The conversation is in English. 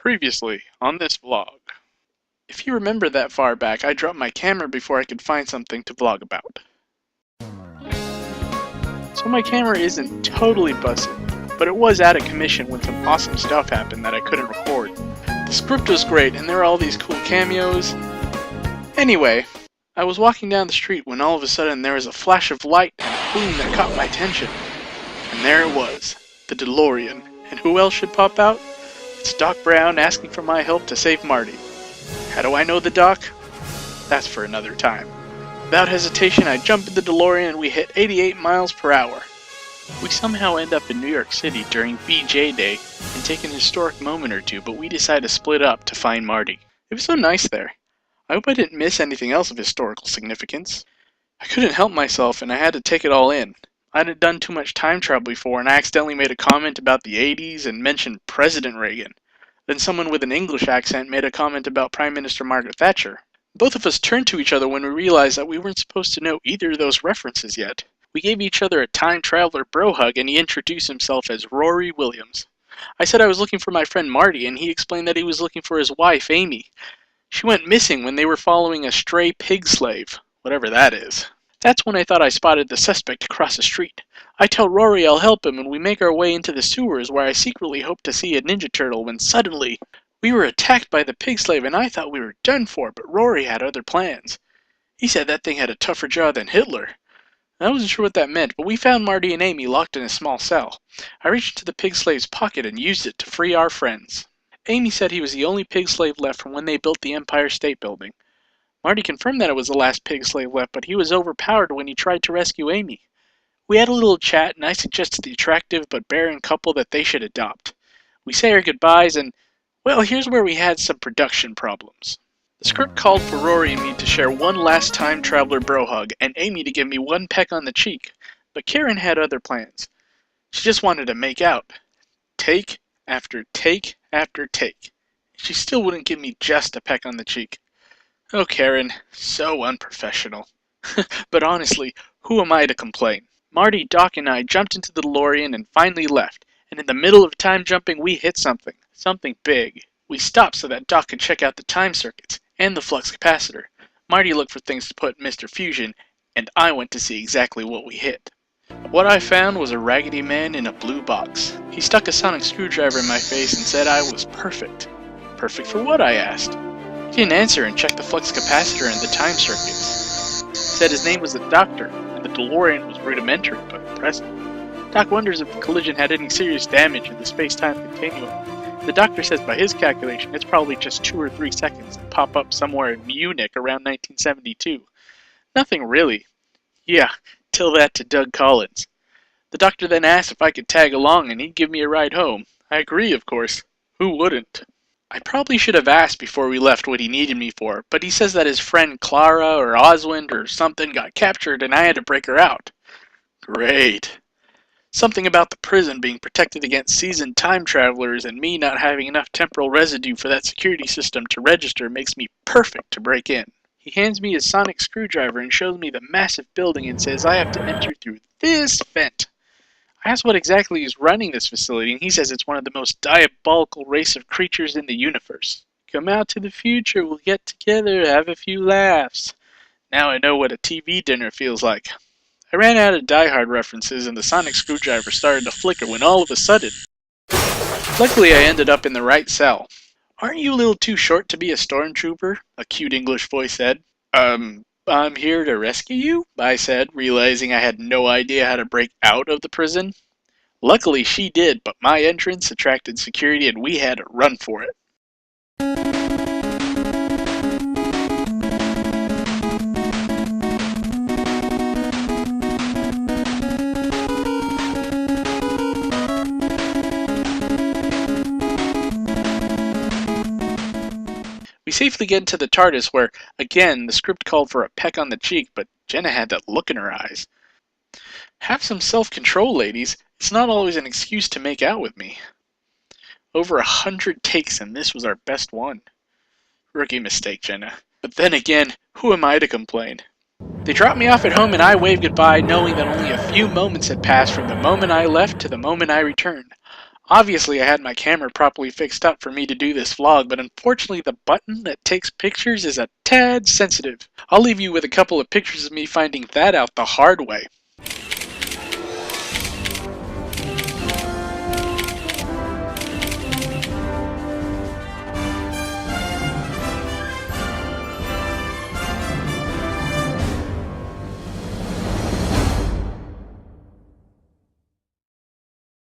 Previously on this vlog. If you remember that far back, I dropped my camera before I could find something to vlog about. So my camera isn't totally busted, but it was out of commission when some awesome stuff happened that I couldn't record. The script was great and there were all these cool cameos. Anyway, I was walking down the street when all of a sudden there was a flash of light and a boom that caught my attention. And there it was, the DeLorean. And who else should pop out? It's Doc Brown asking for my help to save Marty. How do I know the Doc? That's for another time. Without hesitation, I jump in the DeLorean and we hit 88 miles per hour. We somehow end up in New York City during BJ Day and take an historic moment or two, but we decide to split up to find Marty. It was so nice there. I hope I didn't miss anything else of historical significance. I couldn't help myself and I had to take it all in. I hadn't done too much time travel before and I accidentally made a comment about the 80s and mentioned President Reagan. Then someone with an English accent made a comment about Prime Minister Margaret Thatcher. Both of us turned to each other when we realized that we weren't supposed to know either of those references yet. We gave each other a time traveler bro hug and he introduced himself as Rory Williams. I said I was looking for my friend Marty and he explained that he was looking for his wife, Amy. She went missing when they were following a stray pig slave, whatever that is. That's when I thought I spotted the suspect across the street. I tell Rory I'll help him and we make our way into the sewers where I secretly hope to see a Ninja Turtle when suddenly we were attacked by the pig slave and I thought we were done for, but Rory had other plans. He said that thing had a tougher jaw than Hitler. I wasn't sure what that meant, but we found Marty and Amy locked in a small cell. I reached into the pig slave's pocket and used it to free our friends. Amy said he was the only pig slave left from when they built the Empire State Building. Marty confirmed that it was the last pig slave left, but he was overpowered when he tried to rescue Amy. We had a little chat, and I suggested the attractive but barren couple that they should adopt. We say our goodbyes, and, well, here's where we had some production problems. The script called for Rory and me to share one last time traveler bro hug, and Amy to give me one peck on the cheek, but Karen had other plans. She just wanted to make out. Take after take after take. She still wouldn't give me just a peck on the cheek. Oh, Karen, so unprofessional. But honestly, who am I to complain? Marty, Doc, and I jumped into the DeLorean and finally left, and in the middle of time jumping we hit something big. We stopped so that Doc could check out the time circuits and the flux capacitor. Marty looked for things to put in Mr. Fusion, and I went to see exactly what we hit. What I found was a raggedy man in a blue box. He stuck a sonic screwdriver in my face and said I was perfect. Perfect for what, I asked. He didn't answer and checked the flux capacitor and the time circuits. Said his name was the Doctor, and the DeLorean was rudimentary but impressive. Doc wonders if the collision had any serious damage in the space-time continuum. The Doctor says by his calculation it's probably just 2 or 3 seconds that pop up somewhere in Munich around 1972. Nothing really. Yeah, tell that to Doug Collins. The Doctor then asked if I could tag along and he'd give me a ride home. I agree, of course. Who wouldn't? I probably should have asked before we left what he needed me for, but he says that his friend Clara or Oswald or something got captured and I had to break her out. Great. Something about the prison being protected against seasoned time travelers and me not having enough temporal residue for that security system to register makes me perfect to break in. He hands me his sonic screwdriver and shows me the massive building and says I have to enter through this vent. I asked what exactly is running this facility, and he says it's one of the most diabolical race of creatures in the universe. Come out to the future, we'll get together, have a few laughs. Now I know what a TV dinner feels like. I ran out of Die Hard references, and the sonic screwdriver started to flicker when all of a sudden... Luckily I ended up in the right cell. Aren't you a little too short to be a stormtrooper? A cute English voice said. I'm here to rescue you, I said, realizing I had no idea how to break out of the prison. Luckily she did, but my entrance attracted security and we had to run for it. We safely get into the TARDIS where, again, the script called for a peck on the cheek, but Jenna had that look in her eyes. Have some self-control, ladies. It's not always an excuse to make out with me. Over 100 takes and this was our best one. Rookie mistake, Jenna. But then again, who am I to complain? They dropped me off at home and I waved goodbye knowing that only a few moments had passed from the moment I left to the moment I returned. Obviously I had my camera properly fixed up for me to do this vlog, but unfortunately the button that takes pictures is a tad sensitive. I'll leave you with a couple of pictures of me finding that out the hard way.